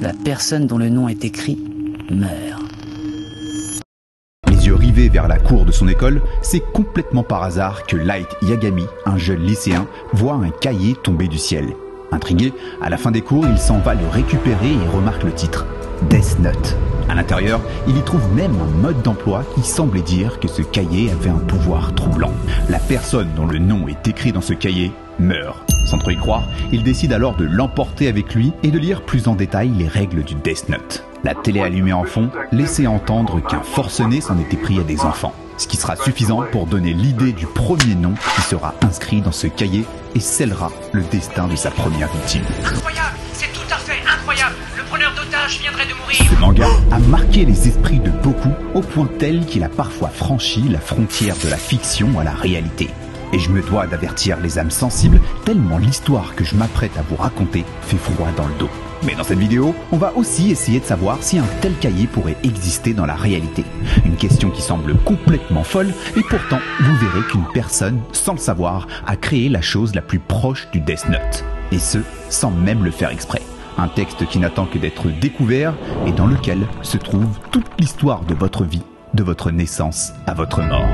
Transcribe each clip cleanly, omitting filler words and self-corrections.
la personne dont le nom est écrit meurt. Les yeux rivés vers la cour de son école, c'est complètement par hasard que Light Yagami, un jeune lycéen, voit un cahier tomber du ciel. Intrigué, à la fin des cours, il s'en va le récupérer et remarque le titre « Death Note ». À l'intérieur, il y trouve même un mode d'emploi qui semblait dire que ce cahier avait un pouvoir troublant. La personne dont le nom est écrit dans ce cahier meurt. Sans trop y croire, il décide alors de l'emporter avec lui et de lire plus en détail les règles du Death Note. La télé allumée en fond laissait entendre qu'un forcené s'en était pris à des enfants, ce qui sera suffisant pour donner l'idée du premier nom qui sera inscrit dans ce cahier et scellera le destin de sa première victime. Incroyable, c'est tout à fait incroyable. Le preneur d'otages viendrait de mourir. Ce manga a marqué les esprits de beaucoup au point tel qu'il a parfois franchi la frontière de la fiction à la réalité. Et je me dois d'avertir les âmes sensibles tellement l'histoire que je m'apprête à vous raconter fait froid dans le dos. Mais dans cette vidéo, on va aussi essayer de savoir si un tel cahier pourrait exister dans la réalité. Une question qui semble complètement folle et pourtant vous verrez qu'une personne, sans le savoir, a créé la chose la plus proche du Death Note. Et ce, sans même le faire exprès. Un texte qui n'attend que d'être découvert et dans lequel se trouve toute l'histoire de votre vie, de votre naissance à votre mort.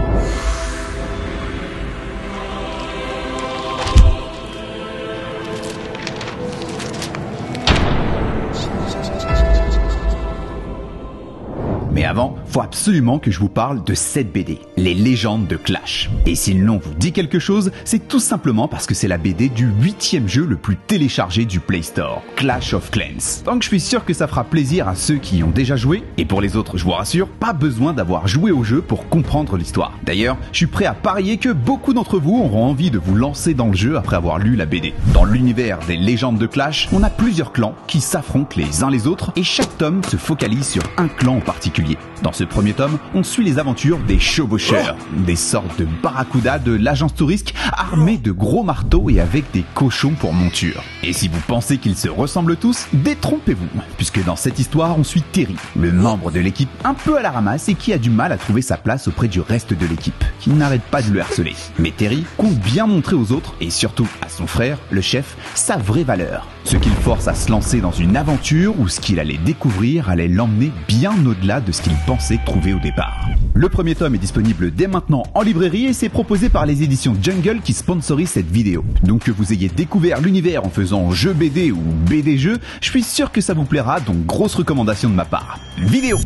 Mais avant, faut absolument que je vous parle de cette BD, Les Légendes de Clash. Et si le nom vous dit quelque chose, c'est tout simplement parce que c'est la BD du 8e jeu le plus téléchargé du Play Store, Clash of Clans. Donc je suis sûr que ça fera plaisir à ceux qui y ont déjà joué, et pour les autres, je vous rassure, pas besoin d'avoir joué au jeu pour comprendre l'histoire. D'ailleurs, je suis prêt à parier que beaucoup d'entre vous auront envie de vous lancer dans le jeu après avoir lu la BD. Dans l'univers des Légendes de Clash, on a plusieurs clans qui s'affrontent les uns les autres, et chaque tome se focalise sur un clan en particulier. Dans ce premier tome, on suit les aventures des chevaucheurs, des sortes de barracudas de l'agence touriste armés de gros marteaux et avec des cochons pour monture. Et si vous pensez qu'ils se ressemblent tous, détrompez-vous, puisque dans cette histoire, on suit Terry, le membre de l'équipe un peu à la ramasse et qui a du mal à trouver sa place auprès du reste de l'équipe, qui n'arrête pas de le harceler. Mais Terry compte bien montrer aux autres, et surtout à son frère, le chef, sa vraie valeur. Ce qui le force à se lancer dans une aventure où ce qu'il allait découvrir allait l'emmener bien au-delà de ce qu'il pensait trouver au départ. Le premier tome est disponible dès maintenant en librairie et c'est proposé par les éditions Jungle qui sponsorisent cette vidéo. Donc que vous ayez découvert l'univers en faisant jeu BD ou BD jeu, je suis sûr que ça vous plaira, donc grosse recommandation de ma part. Vidéo!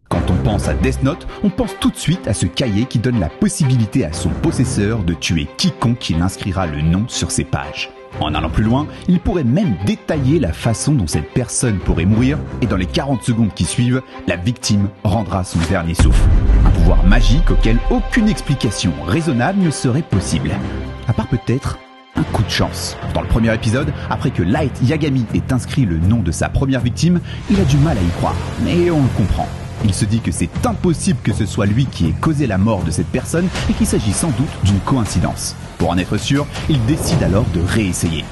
Quand on pense à Death Note, on pense tout de suite à ce cahier qui donne la possibilité à son possesseur de tuer quiconque il inscrira le nom sur ses pages. En allant plus loin, il pourrait même détailler la façon dont cette personne pourrait mourir et dans les 40 secondes qui suivent, la victime rendra son dernier souffle. Un pouvoir magique auquel aucune explication raisonnable ne serait possible. À part peut-être un coup de chance. Dans le premier épisode, après que Light Yagami ait inscrit le nom de sa première victime, il a du mal à y croire, mais on le comprend. Il se dit que c'est impossible que ce soit lui qui ait causé la mort de cette personne et qu'il s'agit sans doute d'une coïncidence. Pour en être sûr, il décide alors de réessayer.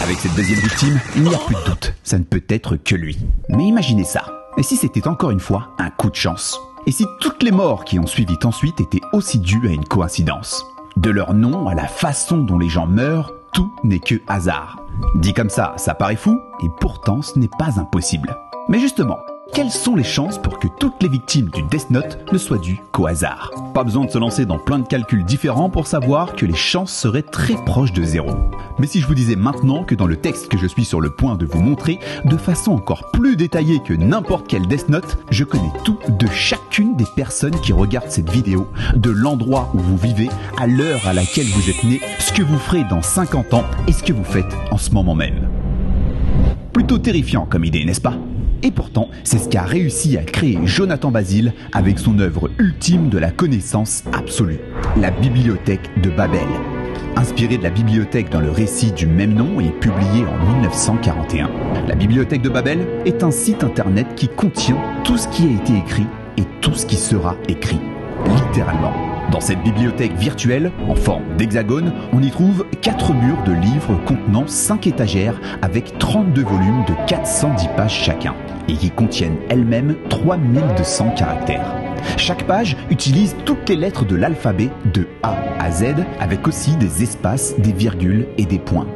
Avec cette deuxième victime, il n'y a plus de doute, ça ne peut être que lui. Mais imaginez ça, et si c'était encore une fois un coup de chance? Et si toutes les morts qui ont suivi ensuite étaient aussi dues à une coïncidence? De leur nom à la façon dont les gens meurent, tout n'est que hasard. Dit comme ça paraît fou, et pourtant ce n'est pas impossible. Mais justement, quelles sont les chances pour que toutes les victimes du Death Note ne soient dues qu'au hasard? Pas besoin de se lancer dans plein de calculs différents pour savoir que les chances seraient très proches de zéro. Mais si je vous disais maintenant que dans le texte que je suis sur le point de vous montrer, de façon encore plus détaillée que n'importe quel Death Note, je connais tout de chacune des personnes qui regardent cette vidéo, de l'endroit où vous vivez, à l'heure à laquelle vous êtes né, ce que vous ferez dans 50 ans et ce que vous faites en ce moment même. Plutôt terrifiant comme idée, n'est-ce pas? Et pourtant, c'est ce qu'a réussi à créer Jonathan Basile avec son œuvre ultime de la connaissance absolue, la Bibliothèque de Babel. Inspirée de la bibliothèque dans le récit du même nom et publié en 1941. La Bibliothèque de Babel est un site internet qui contient tout ce qui a été écrit et tout ce qui sera écrit, littéralement. Dans cette bibliothèque virtuelle, en forme d'hexagone, on y trouve 4 murs de livres contenant 5 étagères avec 32 volumes de 410 pages chacun, et qui contiennent elles-mêmes 3200 caractères. Chaque page utilise toutes les lettres de l'alphabet de A à Z, avec aussi des espaces, des virgules et des points.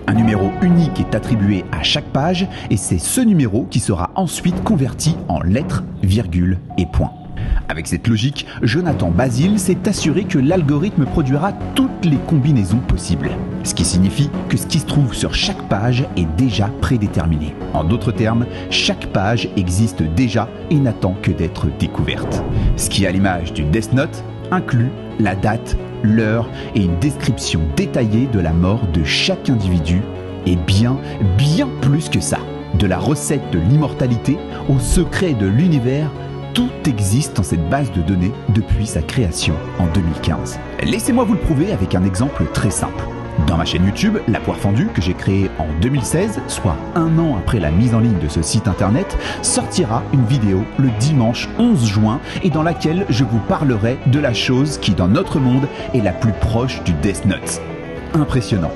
Un numéro unique est attribué à chaque page et c'est ce numéro qui sera ensuite converti en lettres, virgules et points. Avec cette logique, Jonathan Basile s'est assuré que l'algorithme produira toutes les combinaisons possibles. Ce qui signifie que ce qui se trouve sur chaque page est déjà prédéterminé. En d'autres termes, chaque page existe déjà et n'attend que d'être découverte. Ce qui, à l'image du Death Note, inclut la date, l'heure et une description détaillée de la mort de chaque individu et bien plus que ça. De la recette de l'immortalité au secret de l'univers, tout existe dans cette base de données depuis sa création en 2015. Laissez-moi vous le prouver avec un exemple très simple. Dans ma chaîne YouTube, La Poire Fendue, que j'ai créée en 2016, soit 1 an après la mise en ligne de ce site internet, sortira une vidéo le dimanche 11 juin et dans laquelle je vous parlerai de la chose qui, dans notre monde, est la plus proche du Death Note. Impressionnant.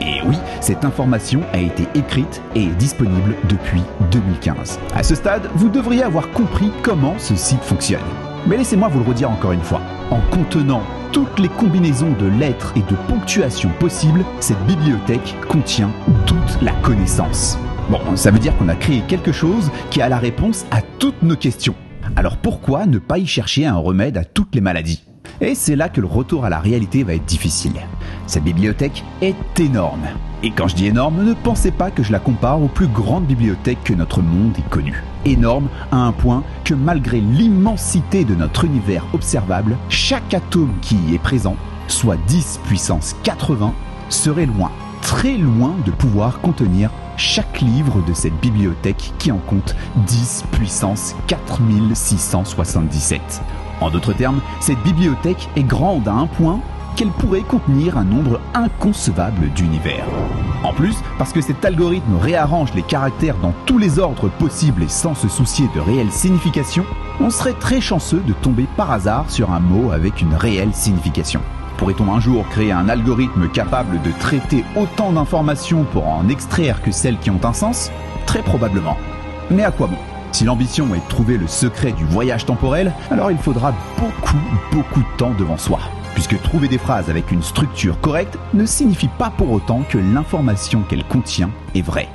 Et oui, cette information a été écrite et est disponible depuis 2015. À ce stade, vous devriez avoir compris comment ce site fonctionne. Mais laissez-moi vous le redire encore une fois. En contenant toutes les combinaisons de lettres et de ponctuation possibles, cette bibliothèque contient toute la connaissance. Bon, ça veut dire qu'on a créé quelque chose qui a la réponse à toutes nos questions. Alors pourquoi ne pas y chercher un remède à toutes les maladies ? Et c'est là que le retour à la réalité va être difficile. Cette bibliothèque est énorme. Et quand je dis énorme, ne pensez pas que je la compare aux plus grandes bibliothèques que notre monde ait connues. Énorme à un point que malgré l'immensité de notre univers observable, chaque atome qui y est présent, soit 10 puissance 80, serait loin, très loin de pouvoir contenir chaque livre de cette bibliothèque qui en compte 10 puissance 4677. En d'autres termes, cette bibliothèque est grande à un point qu'elle pourrait contenir un nombre inconcevable d'univers. En plus, parce que cet algorithme réarrange les caractères dans tous les ordres possibles et sans se soucier de réelle signification, on serait très chanceux de tomber par hasard sur un mot avec une réelle signification. Pourrait-on un jour créer un algorithme capable de traiter autant d'informations pour en extraire que celles qui ont un sens ? Très probablement. Mais à quoi bon ? Si l'ambition est de trouver le secret du voyage temporel, alors il faudra beaucoup de temps devant soi. Puisque trouver des phrases avec une structure correcte ne signifie pas pour autant que l'information qu'elle contient est vraie.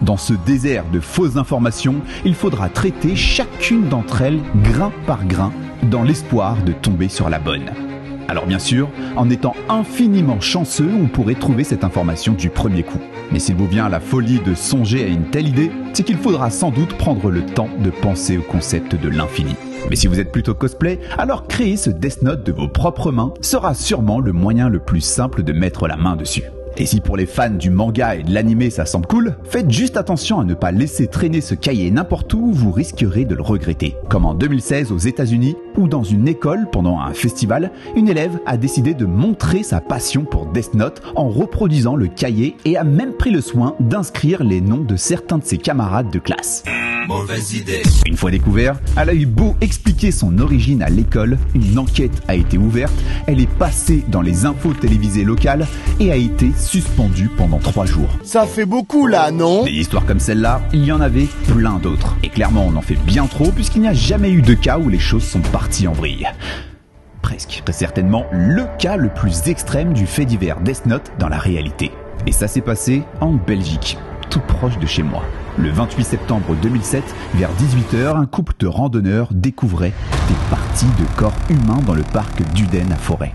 Dans ce désert de fausses informations, il faudra traiter chacune d'entre elles grain par grain dans l'espoir de tomber sur la bonne. Alors bien sûr, en étant infiniment chanceux, on pourrait trouver cette information du premier coup. Mais s'il vous vient la folie de songer à une telle idée, c'est qu'il faudra sans doute prendre le temps de penser au concept de l'infini. Mais si vous êtes plutôt cosplay, alors créer ce Death Note de vos propres mains sera sûrement le moyen le plus simple de mettre la main dessus. Et si pour les fans du manga et de l'anime ça semble cool, faites juste attention à ne pas laisser traîner ce cahier n'importe où, vous risquerez de le regretter. Comme en 2016 aux États-Unis, où dans une école, pendant un festival, une élève a décidé de montrer sa passion pour Death Note en reproduisant le cahier et a même pris le soin d'inscrire les noms de certains de ses camarades de classe. Mauvaise idée. Une fois découvert, elle a eu beau expliquer son origine à l'école, une enquête a été ouverte, elle est passée dans les infos télévisées locales et a été suspendue pendant 3 jours. Ça fait beaucoup là, non ? Des histoires comme celle-là, il y en avait plein d'autres. Et clairement, on en fait bien trop puisqu'il n'y a jamais eu de cas où les choses sont parties en vrille. Presque. C'est certainement le cas le plus extrême du fait divers Death Note dans la réalité. Et ça s'est passé en Belgique, tout proche de chez moi. Le 28 septembre 2007, vers 18h, un couple de randonneurs découvrait des parties de corps humains dans le parc d'Uden à Forêt.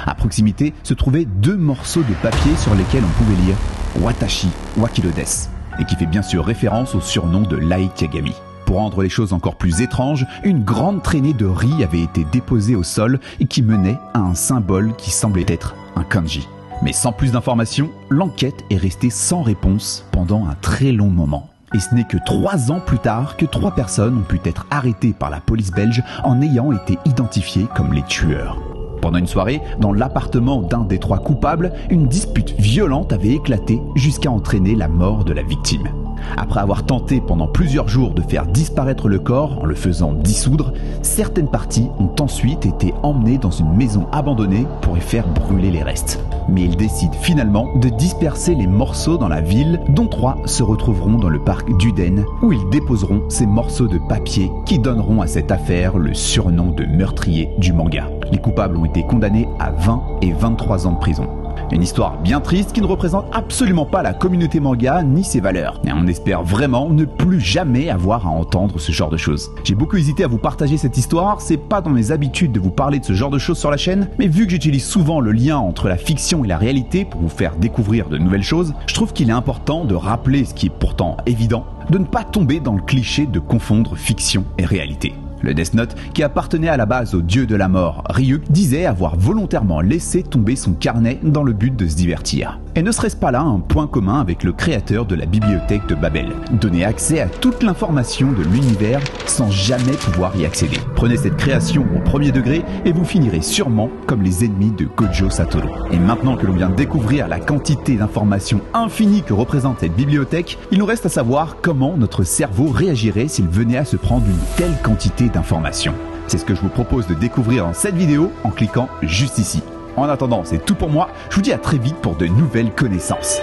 À proximité se trouvaient 2 morceaux de papier sur lesquels on pouvait lire « Watashi Wakiro desu » et qui fait bien sûr référence au surnom de Light Yagami. Pour rendre les choses encore plus étranges, une grande traînée de riz avait été déposée au sol et qui menait à un symbole qui semblait être un kanji. Mais sans plus d'informations, l'enquête est restée sans réponse pendant un très long moment. Et ce n'est que 3 ans plus tard que 3 personnes ont pu être arrêtées par la police belge en ayant été identifiées comme les tueurs. Pendant une soirée, dans l'appartement d'un des 3 coupables, une dispute violente avait éclaté jusqu'à entraîner la mort de la victime. Après avoir tenté pendant plusieurs jours de faire disparaître le corps en le faisant dissoudre, certaines parties ont ensuite été emmenées dans une maison abandonnée pour y faire brûler les restes. Mais ils décident finalement de disperser les morceaux dans la ville, dont 3 se retrouveront dans le parc d'Uden, où ils déposeront ces morceaux de papier qui donneront à cette affaire le surnom de meurtrier du manga. Les coupables ont été condamnés à 20 et 23 ans de prison. Une histoire bien triste qui ne représente absolument pas la communauté manga ni ses valeurs. Et on espère vraiment ne plus jamais avoir à entendre ce genre de choses. J'ai beaucoup hésité à vous partager cette histoire, c'est pas dans mes habitudes de vous parler de ce genre de choses sur la chaîne, mais vu que j'utilise souvent le lien entre la fiction et la réalité pour vous faire découvrir de nouvelles choses, je trouve qu'il est important de rappeler ce qui est pourtant évident, de ne pas tomber dans le cliché de confondre fiction et réalité. Le Death Note, qui appartenait à la base au dieu de la mort, Ryuk, disait avoir volontairement laissé tomber son carnet dans le but de se divertir. Et ne serait-ce pas là un point commun avec le créateur de la bibliothèque de Babel, donner accès à toute l'information de l'univers sans jamais pouvoir y accéder. Prenez cette création au premier degré et vous finirez sûrement comme les ennemis de Gojo Satoru. Et maintenant que l'on vient de découvrir la quantité d'informations infinies que représente cette bibliothèque, il nous reste à savoir comment notre cerveau réagirait s'il venait à se prendre une telle quantité d'informations. C'est ce que je vous propose de découvrir dans cette vidéo en cliquant juste ici. En attendant, c'est tout pour moi, je vous dis à très vite pour de nouvelles connaissances.